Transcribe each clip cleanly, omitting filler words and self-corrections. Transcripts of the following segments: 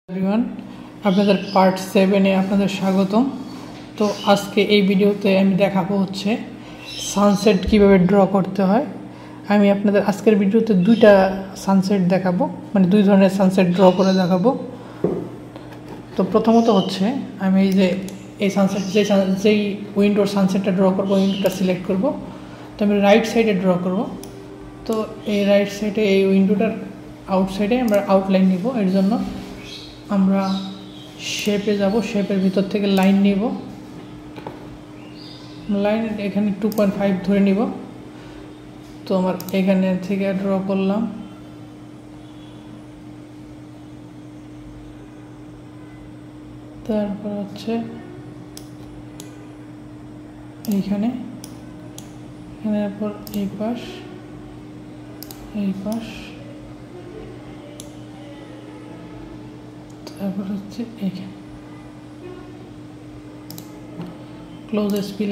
Everyone, আপনাদের part 7-এ আপনাদের স্বাগতম। তো আজকে এই ভিডিওতে আমি দেখাবো হচ্ছে সানসেট কিভাবে ড্র করতে হয়। আমি আপনাদের আজকের ভিডিওতে দুইটা সানসেট দেখাবো, মানে দুই ধরনের সানসেট ড্র করে দেখাবো। তো প্রথমত হচ্ছে আমি এই সানসেট যেই উইন্ডোর সানসেটটা ড্র করবো, উইন্ডোটা সিলেক্ট করব। তো আমি রাইট সাইডে ড্র করব। তো এই রাইট সাইডে এই উইন্ডোটার আউটসাইডে আমরা আউটলাইন নিব। এর জন্য আমরা শেপে যাব, শেপের ভিতর থেকে লাইন নিব, লাইন এখানে 2.5 ধরে নিব। তো আমার এখানে থেকে ড্র করলাম, তারপর হচ্ছে এইখানে পর এই পাশ তারপর হচ্ছে এইখানে ক্লোজ এসপি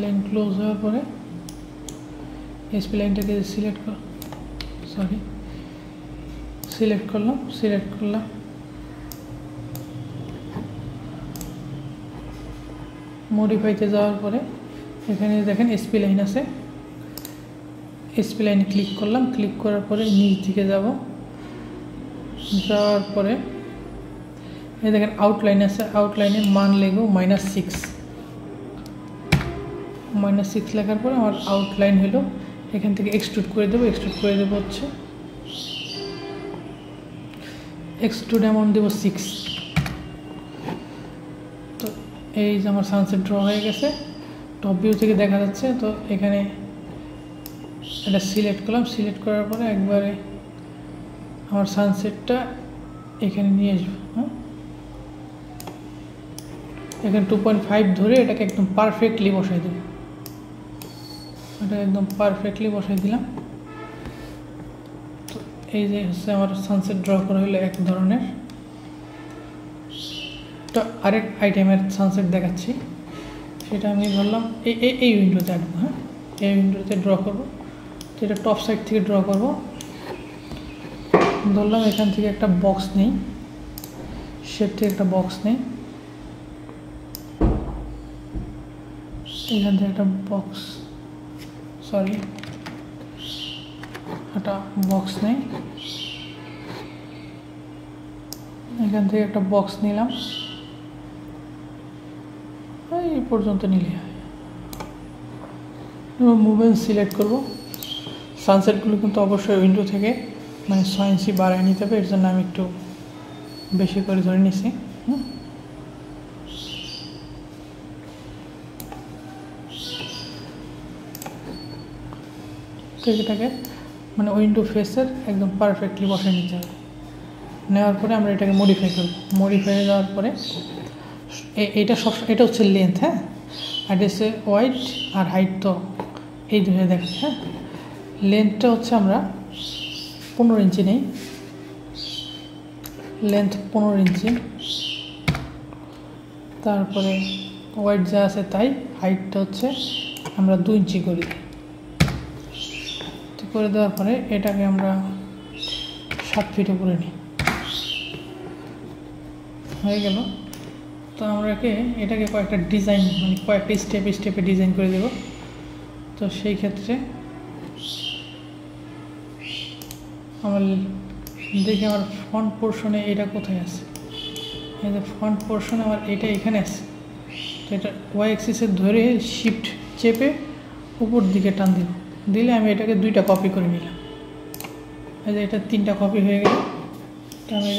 লাইন ক্লোজ হওয়ার পরে এসপি লাইনটাকে সিলেক্ট করলাম। মডিফাইতে যাওয়ার পরে এখানে দেখেন এসপি লাইন আছে, এসপি লাইনে ক্লিক করলাম। ক্লিক করার পরে নিচ দিকে যাওয়ার পরে এই দেখেন আউটলাইন আছে, আউটলাইনে মান লিখব -6 লেখার পরে আমার আউটলাইন হলো। এখান থেকে এক্সট্রুড করে দেবো হচ্ছে এক্সট্রুড অ্যামাউন্ট দেবো 6। তো এই যে আমার সানসেট ড্র হয়ে গেছে, টপ ভিউ থেকে দেখা যাচ্ছে। তো এখানে এটা সিলেক্ট করলাম, সিলেক্ট করার পরে একবারে আমার সানসেটটা এখানে নিয়ে আসবো। এখানে 2.5 ধরে এটাকে একদম পারফেক্টলি বসাই দেব। এটা একদম পারফেক্টলি বসাই দিলাম। তো এই যে হচ্ছে আমার সানসেট ড্র করা হলো এক ধরনের। তো আরেক আইটেমের সানসেট দেখাচ্ছি, সেটা আমি ধরলাম এই উইন্ডোতে আঁকবো। এই উইন্ডোতে ড্র করব। তো এটা টপ সাইড থেকে ড্র করব। ধরলাম এখান থেকে একটা বক্স নেই, শেপ থেকে একটা বক্স নেই, এখান থেকে একটা বক্স নেই, এখান থেকে একটা বক্স নিলাম। এই পর্যন্ত নিলে হয়। মুভমেন্ট সিলেক্ট করব। সানসেটগুলো কিন্তু অবশ্যই উইন্ডো থেকে 6 ইঞ্চি বাড়ায় নিতে হবে। এর জন্য আমি একটু বেশি করে ধরে নিছি। তো এটাকে উইন্ডো ফেসের একদম পারফেক্টলি বসায় নিতে হবে। নেওয়ার পরে আমরা এটাকে মডিফাই করব। মডিফাই যাওয়ার পরে এটা হচ্ছে লেন্থ, আর হচ্ছে ওয়াইড আর হাইট। তো এই দুটো দেখেন। লেন্থটা হচ্ছে আমরা 15 ইঞ্চি নেই, লেন্থ 15 ইঞ্চি। তারপরে ওয়াইড যা আছে তাই, হাইটটা হচ্ছে আমরা 2 ইঞ্চি করি। তো করে দেওয়ার পরে এটাকে আমরা 7 ফিট উপরে নিই, হয়ে গেল। তো আমরা এটাকে কয়েকটা ডিজাইন কয়েকটা স্টেপে ডিজাইন করে দেব। তো সেই ক্ষেত্রে আমার দেখি আমার ফ্রন্ট পোর্শনে এটা কোথায় আছে। এই যে ফ্রন্ট পোর্শনে আমার এটা এখানে আছে। তো এটা ওয়াই অ্যাক্সিসে ধরে শিফট চেপে উপর দিকে টান দিলে আমি এটাকে 2টা কপি করে নিলাম। এই যে এটা 3টা কপি হয়ে গেল। তো আমি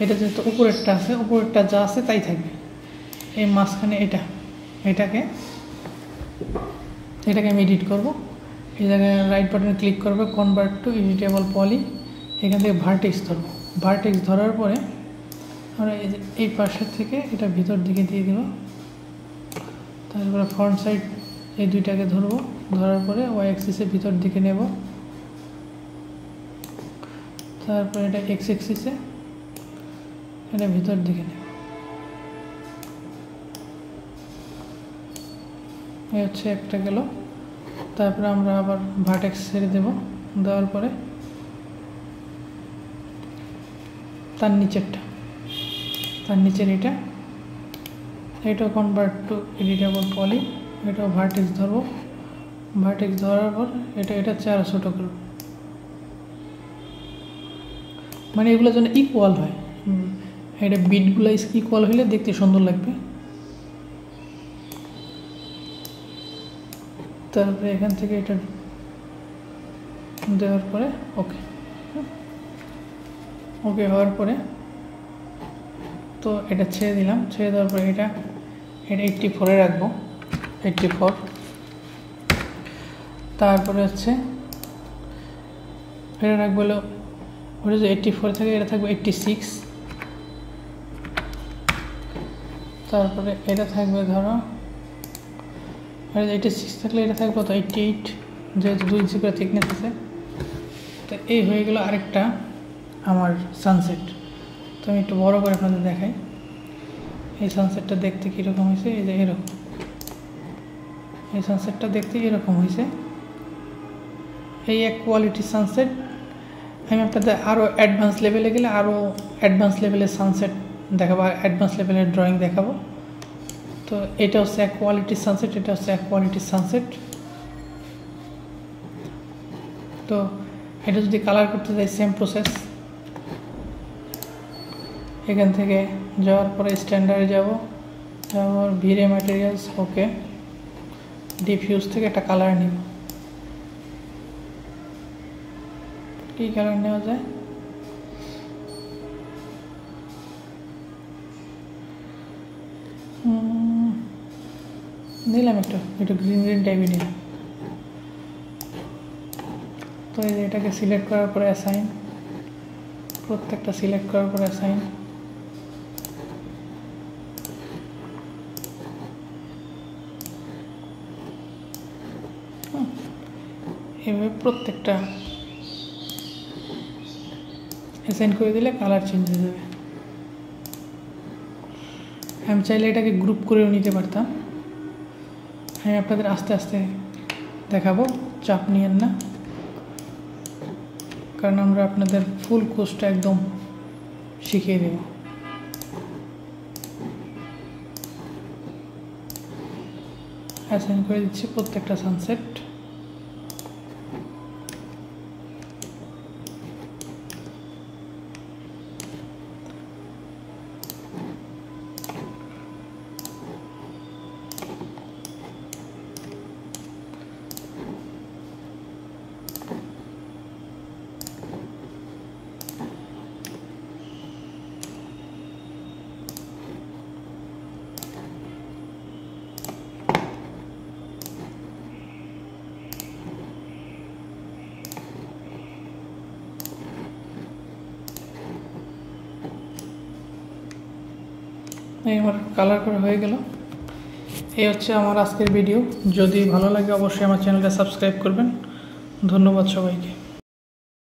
এটা যেহেতু উপরেরটা আছে, উপরেরটা যা আছে তাই থাকবে। এই মাঝখানে এটাকে আমি এডিট করব। এই জায়গায় রাইট বাটনে ক্লিক করবে, কনভার্ট টু এডিটেবল পলি। এখান থেকে ভার্টেক্স ধরবো। ভার্টেক্স ধরার পরে আমরা এই পাশের থেকে এটা ভিতর দিকে দিয়ে দেব। তারপরে ফ্রন্ট সাইড এই দুইটাকে ধরবো, ধরার পরে ওয়াই অ্যাক্সিসের ভিতর দিকে নেব। তারপরে এটা এক্স অ্যাক্সিসে এটা ভিতর দিকে নেব। এই হচ্ছে একটা গেল। তারপরে আমরা আবার ভার্টেক্স ছেড়ে দেব। দেওয়ার পরে তার নিচের এটা কনভার্ট টু এডিটেবল পলি, এটাও ভার্টেক্স ধরবো, ভার্টেক্স ধরার পর এটা আরো ছোটো করবো, মানে এগুলো যেন ইকুয়াল হয়, এটা বিটগুলো ইকুয়াল হলে দেখতে সুন্দর লাগবে। তারপরে এখান থেকে এটা দেওয়ার পরে ওকে হওয়ার পরে তো এটা ছেড়ে দিলাম, ছেড়ে দেওয়ার পরে এটা 84-এ রাখবো, 84। তারপরে হচ্ছে এটা রাখবো হলো ওটা যে 84 থাকে এটা থাকবে 86। তারপরে এটা থাকবে ধরো 86 থাকলে এটা থাকবে তো 88, যেহেতু 2 ইঞ্চি করে থিকনেস আছে। তো এই হয়ে গেল আরেকটা আমার সানসেট। তো আমি একটু বড় করে আপনাদের দেখাই এই সানসেটটা দেখতে কীরকম হয়েছে। এই যে এরকম এই সানসেটটা দেখতে এরকম হয়েছে, এই এক কোয়ালিটির সানসেট। আমি আপনাদের আরও অ্যাডভান্স লেভেলে গেলে আরও অ্যাডভান্স লেভেলের সানসেট দেখাবো, আর অ্যাডভান্স লেভেলের ড্রয়িং দেখাবো। তো এটা হচ্ছে এক কোয়ালিটির সানসেট, এটা হচ্ছে এক কোয়ালিটির সানসেট। তো এটা যদি কালার করতে যাই সেম প্রসেস, এখান থেকে যাওয়ার পরে স্ট্যান্ডার্ডে যাবো, ভিরে ম্যাটেরিয়ালস, ওকে, ডিফিউজ থেকে একটা কালার নিব। কী কালার নেওয়া যায়? নিলাম একটু গ্রিন টাইপের নিলাম। তো এটাকে সিলেক্ট করার পরে অ্যাসাইন, প্রত্যেকটা সিলেক্ট করার পরে অ্যাসাইন, এভাবে প্রত্যেকটা অ্যাসাইন করে দিলে কালার চেঞ্জ হয়ে যাবে। আমি চাইলে এটাকে গ্রুপ করেও নিতে পারতাম, আমি আপনাদের আস্তে আস্তে দেখাবো, চাপ নিয়েন না, কারণ আমরা আপনাদের ফুল কোর্সটা একদম শিখিয়ে দেব। অ্যাসাইন করে দিচ্ছি প্রত্যেকটা সানসেট। এই আমার কালার করা হয়ে গেল। এই হচ্ছে আমার আজকের ভিডিও। যদি ভালো লাগে অবশ্যই আমার চ্যানেলটা সাবস্ক্রাইব করবেন। ধন্যবাদ সবাইকে।